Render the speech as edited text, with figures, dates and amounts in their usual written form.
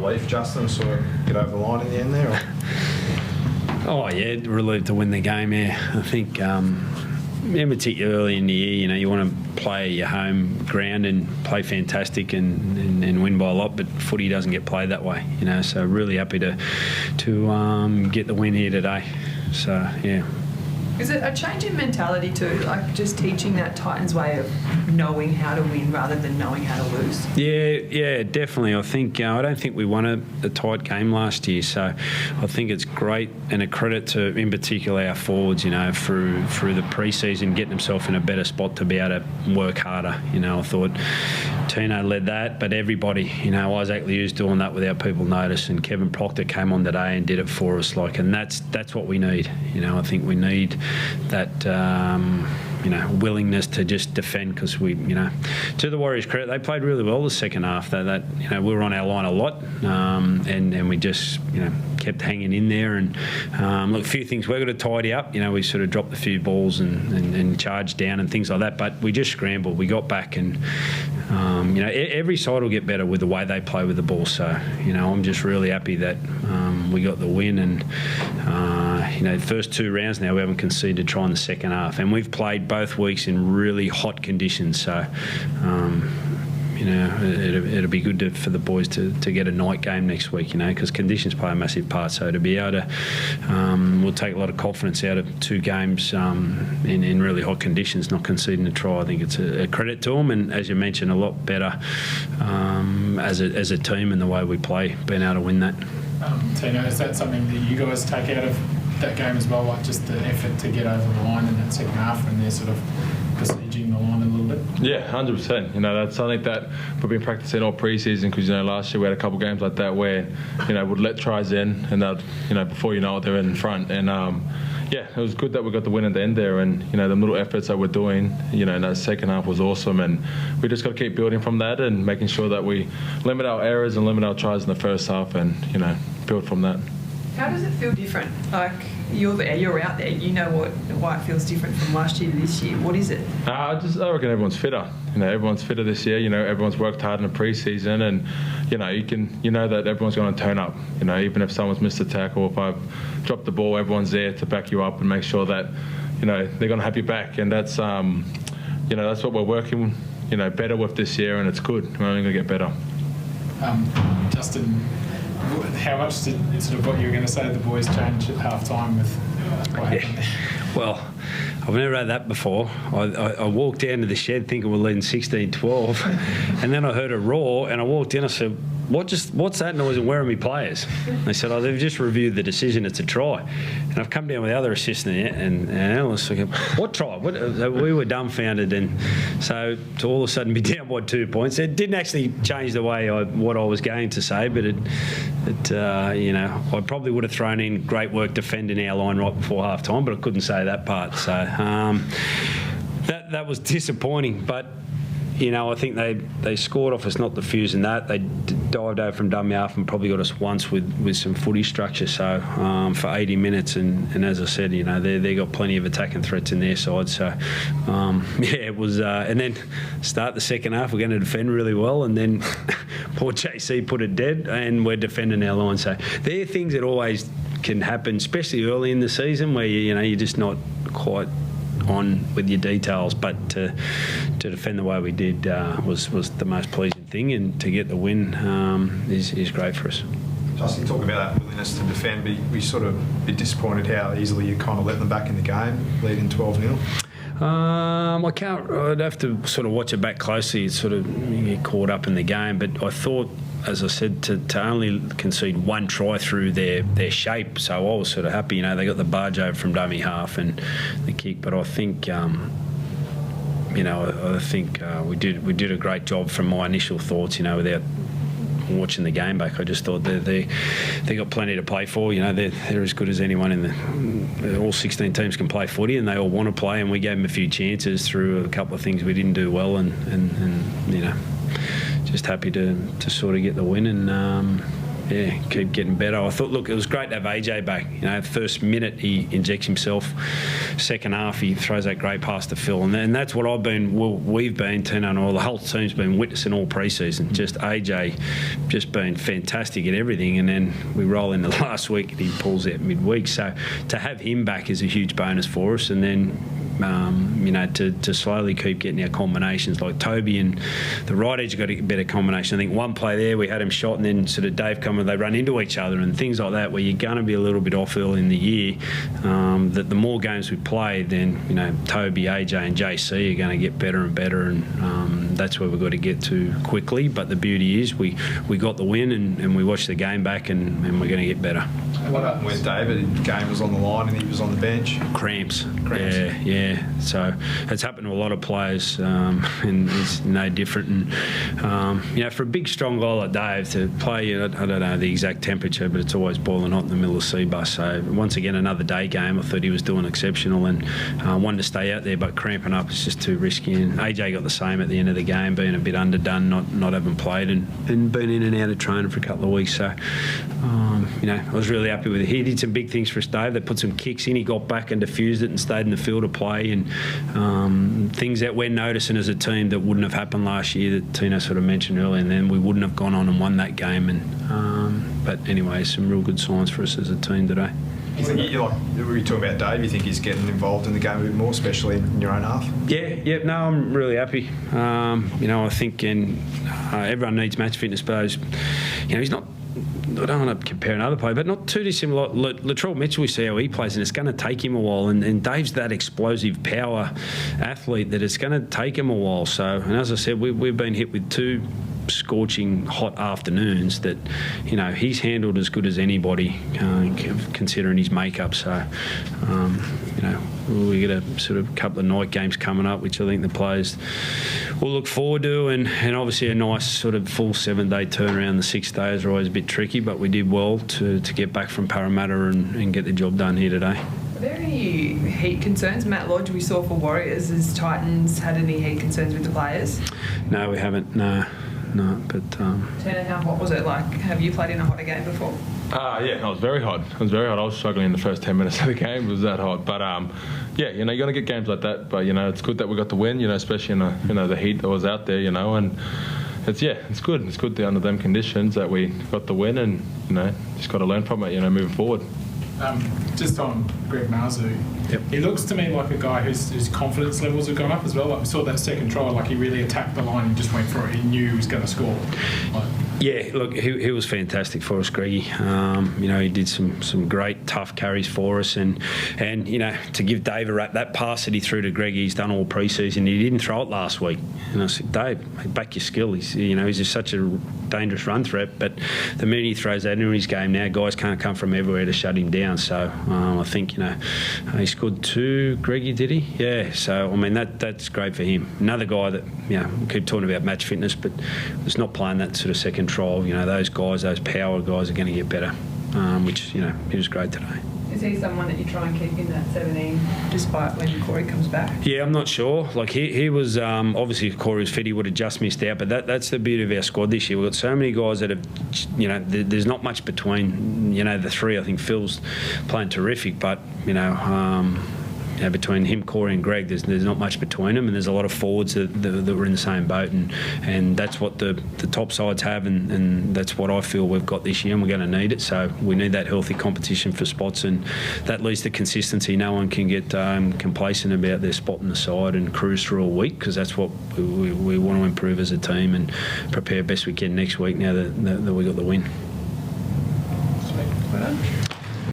relief, Justin, sort of get over the line in the end there? Or? Oh yeah, relieved to win the game. Yeah, I think. In particular, early in the year, you want to play your home ground and play fantastic and win by a lot, but footy doesn't get played that way, So really happy to get the win here today. So yeah. Is it a change in mentality too, like just teaching that Titans way of knowing how to win rather than knowing how to lose? Yeah, definitely. I think I don't think we won a tight game last year, so I think it's great and a credit to, in particular, our forwards. Through the pre-season, getting himself in a better spot to be able to work harder. I thought Tino led that, but everybody, Isaac Liu's doing that without people notice, and Kevin Proctor came on today and did it for us. And that's what we need. I think we need that willingness to just defend, because we, to the Warriors' credit, they played really well the second half. That we were on our line a lot, and we just kept hanging in there. And look, a few things we've got to tidy up. We sort of dropped a few balls and charged down and things like that, but we just scrambled. We got back, and every side will get better with the way they play with the ball. So I'm just really happy that we got the win. And the first two rounds now we haven't conceded try in the second half, and we've played both weeks in really hot conditions. So it'll be good for the boys to get a night game next week, because conditions play a massive part. So to be able to, we'll take a lot of confidence out of two games in really hot conditions, not conceding a try. I think it's a credit to them, and as you mentioned, a lot better as a team and the way we play, being able to win that. Tino, is that something that you guys take out of that game as well, like just the effort to get over the line in that second half when they're sort of besieging the line a little bit? Yeah, 100%. That's something that we've been practicing all pre-season, because last year we had a couple of games like that where we'd let tries in, and they'd before you know it, they're in front. And it was good that we got the win at the end there, and the little efforts that we're doing in that second half was awesome, and we just got to keep building from that and making sure that we limit our errors and limit our tries in the first half, and build from that. How does it feel different? Like, you're there, you're out there, you know why it feels different from last year to this year. What is it? I reckon everyone's fitter. Everyone's fitter this year. Everyone's worked hard in the pre-season, and you know that everyone's going to turn up. Even if someone's missed a tackle, if I've dropped the ball, everyone's there to back you up and make sure that they're going to have you back. And that's that's what we're working better with this year, and it's good. We're only going to get better. Justin, how much did sort of what you were going to say the boys change at half time with what happened there? Well, I've never had that before. I walked down to the shed thinking we're leading 16-12, and then I heard a roar, and I walked in. I said, "What's that noise, and where are my players?" And they said, "Oh, they've just reviewed the decision. It's a try." And I've come down with the other assistant and analysts looking, "What try?" We were dumbfounded, and so to all of a sudden be down by 2 points, it didn't actually change the way what I was going to say, but I probably would have thrown in great work defending our line right before half time, but I couldn't say that part. So that was disappointing, but I think they scored off us not defusing that. They dived over from dummy half and probably got us once with some footy structure. So for 80 minutes, and as I said, they got plenty of attacking threats in their side. So it was. And then start the second half, we're going to defend really well, and then poor JC put it dead, and we're defending our line. So they're things that always can happen, especially early in the season, where you're just not quite on with your details, but to defend the way we did was the most pleasing thing, and to get the win is great for us. Justin, talk about that willingness to defend, but we sort of a bit disappointed how easily you kind of let them back in the game, leading 12-0. I'd have to sort of watch it back closely. It's sort of you get caught up in the game, but I thought, as I said, to only concede one try through their shape, so I was sort of happy. They got the barge over from dummy half and the kick, but I think we did a great job from my initial thoughts. Without watching the game back, I just thought they got plenty to play for. They're as good as anyone in all 16 teams can play footy, and they all want to play. And we gave them a few chances through a couple of things we didn't do well, and just happy to sort of get the win. And keep getting better. I thought, look, it was great to have AJ back. You know, first minute he injects himself. Second half he throws that great pass to Phil, and that's what we've been, Tino and all, the whole team's been witnessing all pre-season. Just AJ, just been fantastic at everything, and then we roll into last week and he pulls out midweek. So to have him back is a huge bonus for us, and then to slowly keep getting our combinations, like Toby and the right edge got a better combination. I think one play there we had him shot and then sort of Dave come and they run into each other and things like that, where you're going to be a little bit off early in the year. That the more games we play, then Toby, AJ and JC are going to get better and better, and that's where we've got to get to quickly. But the beauty is we got the win and we watched the game back and we're going to get better. What happened with David? The game was on the line and he was on the bench. Cramps. Yeah. So it's happened to a lot of players, and it's no different. And for a big, strong guy like Dave to play, I don't know the exact temperature, but it's always boiling hot in the middle of Seabus. So once again, another day game. I thought he was doing exceptional and wanted to stay out there, but cramping up is just too risky. And AJ got the same at the end of the game, being a bit underdone, not having played and been in and out of training for a couple of weeks. So I was really happy with it. He did some big things for us, Dave. They put some kicks in. He got back and diffused it and stayed in the field to play. And things that we're noticing as a team that wouldn't have happened last year that Tina sort of mentioned earlier, and then we wouldn't have gone on and won that game. But anyway, some real good signs for us as a team today. We were talking about Dave. You think he's getting involved in the game a bit more, especially in your own half? Yeah. No, I'm really happy. I think everyone needs match fitness, but he's not. I don't want to compare another player, but not too dissimilar. Latrell Mitchell, we see how he plays, and it's going to take him a while. And Dave's that explosive power athlete that it's going to take him a while. So, and as I said, we've been hit with two scorching hot afternoons that he's handled as good as anybody, considering his makeup. So we get a sort of couple of night games coming up, which I think the players will look forward to, and obviously a nice sort of full 7-day turnaround. The 6 days are always a bit tricky, but we did well to get back from Parramatta and get the job done here today. Are there any heat concerns? Matt Lodge, we saw for Warriors, has Titans had any heat concerns with the players? No, we haven't. No, but... Tanner, how hot was it? Have you played in a hotter game before? Yeah, it was very hot. I was struggling in the first 10 minutes of the game. It was that hot. But, you're going to get games like that. But, it's good that we got the win, especially in the heat that was out there, and it's good. It's good under them conditions that we got the win and, just got to learn from it, moving forward. Just on Greg Marzu, Yep. He looks to me like a guy whose confidence levels have gone up as well. Like we saw that second try, he really attacked the line and just went for it. He knew he was going to score. Yeah, look, he was fantastic for us, Greggy. He did some great tough carries for us, and to give Dave a rap, that pass that he threw to Greggy, he's done all pre-season. He didn't throw it last week, and I said, Dave, back your skill. He's just such a dangerous run threat, but the minute he throws that into his game now, guys can't come from everywhere to shut him down. So I think he scored 2. Greggy, did he? Yeah. So that's great for him. Another guy that we keep talking about match fitness, but was not playing that sort of second trial. Those guys, those power guys are going to get better, which he was great today. Is he someone that you try and keep in that 17 despite when Corey comes back? Yeah, I'm not sure. He was obviously if Corey was fit, he would have just missed out. But that's the beauty of our squad this year. We've got so many guys that have, there's not much between, the three. I think Phil's playing terrific, but between him, Corey and Greg, there's not much between them, and there's a lot of forwards that were in the same boat, and that's what the top sides have, and that's what I feel we've got this year, and we're going to need it. So we need that healthy competition for spots, and that leads to consistency. No one can get complacent about their spot in the side and cruise through a week, because that's what we want to improve as a team and prepare best we can next week now that we got the win. Sweet. Well done.